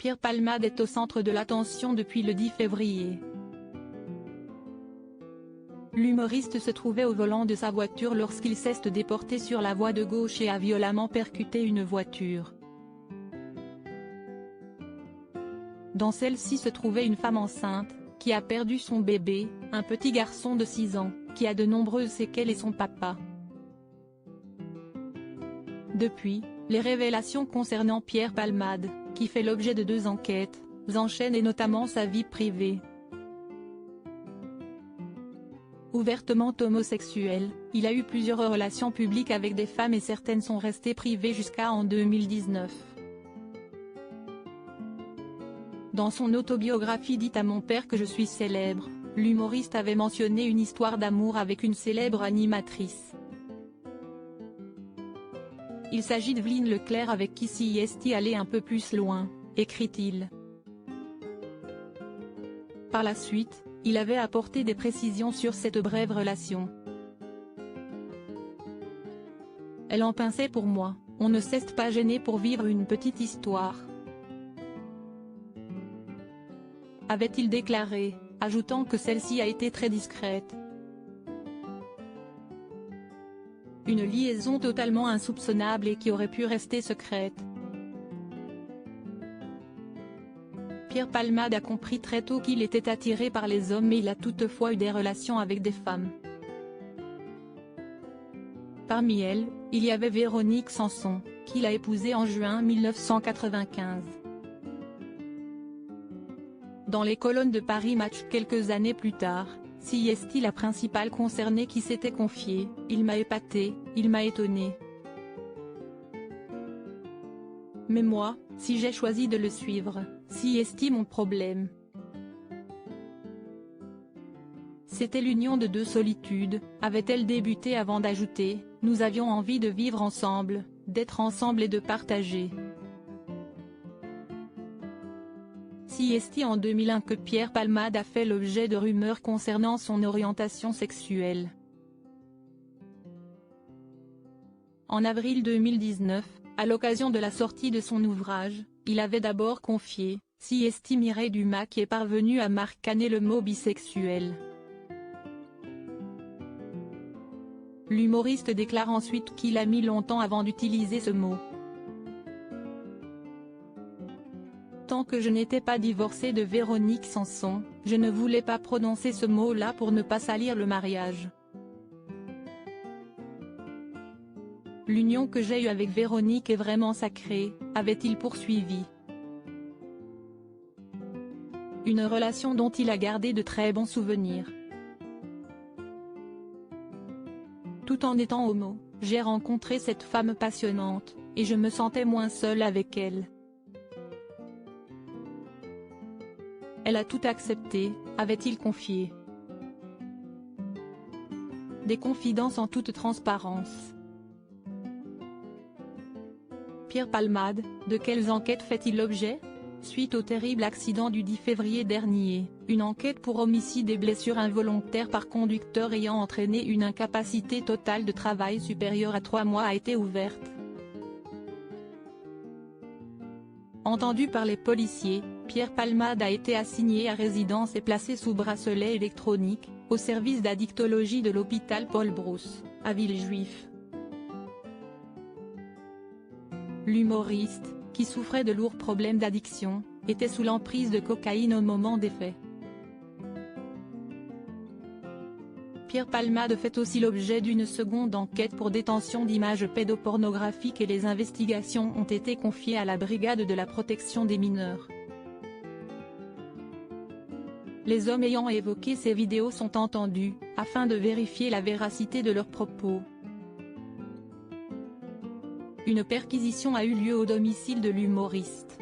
Pierre Palmade est au centre de l'attention depuis le 10 février. L'humoriste se trouvait au volant de sa voiture lorsqu'il s'est déporté sur la voie de gauche et a violemment percuté une voiture. Dans celle-ci se trouvait une femme enceinte, qui a perdu son bébé, un petit garçon de 6 ans, qui a de nombreuses séquelles et son papa. Depuis, les révélations concernant Pierre Palmade, qui fait l'objet de 2 enquêtes, s'enchaînent et notamment sa vie privée. Ouvertement homosexuel, il a eu plusieurs relations publiques avec des femmes et certaines sont restées privées jusqu'à en 2019. Dans son autobiographie dite « À mon père que je suis célèbre », l'humoriste avait mentionné une histoire d'amour avec une célèbre animatrice. Il s'agit d'Evelyne Leclerc avec qui s'y est allé un peu plus loin, écrit-il. Par la suite, il avait apporté des précisions sur cette brève relation. Elle en pinçait pour moi, on ne s'est pas gêné pour vivre une petite histoire. Avait-il déclaré, ajoutant que celle-ci a été très discrète. Une liaison totalement insoupçonnable et qui aurait pu rester secrète. Pierre Palmade a compris très tôt qu'il était attiré par les hommes mais il a toutefois eu des relations avec des femmes. Parmi elles, il y avait Véronique Sanson, qu'il a épousée en juin 1995. Dans les colonnes de Paris Match quelques années plus tard, s'y est la principale concernée qui s'était confiée, « Il m'a épaté, il m'a étonné. Mais moi, si j'ai choisi de le suivre, s'y est mon problème. C'était l'union de 2 solitudes », avait-elle débuté avant d'ajouter, « Nous avions envie de vivre ensemble, d'être ensemble et de partager. » S'y est en 2001 que Pierre Palmade a fait l'objet de rumeurs concernant son orientation sexuelle. En avril 2019, à l'occasion de la sortie de son ouvrage, il avait d'abord confié, s'y est Mireille Dumas qui est parvenue à marcaner le mot bisexuel. L'humoriste déclare ensuite qu'il a mis longtemps avant d'utiliser ce mot. Tant que je n'étais pas divorcé de Véronique Sanson, je ne voulais pas prononcer ce mot-là pour ne pas salir le mariage. L'union que j'ai eue avec Véronique est vraiment sacrée, avait-il poursuivi. Une relation dont il a gardé de très bons souvenirs. Tout en étant homo, j'ai rencontré cette femme passionnante, et je me sentais moins seul avec elle. Elle a tout accepté, avait-il confié. Des confidences en toute transparence. Pierre Palmade, de quelles enquêtes fait-il l'objet? Suite au terrible accident du 10 février dernier, une enquête pour homicide et blessure involontaire par conducteur ayant entraîné une incapacité totale de travail supérieure à 3 mois a été ouverte. Entendu par les policiers, Pierre Palmade a été assigné à résidence et placé sous bracelet électronique, au service d'addictologie de l'hôpital Paul Brousse, à Villejuif. L'humoriste, qui souffrait de lourds problèmes d'addiction, était sous l'emprise de cocaïne au moment des faits. Pierre Palmade fait aussi l'objet d'une seconde enquête pour détention d'images pédopornographiques et les investigations ont été confiées à la Brigade de la protection des mineurs. Les hommes ayant évoqué ces vidéos sont entendus, afin de vérifier la véracité de leurs propos. Une perquisition a eu lieu au domicile de l'humoriste.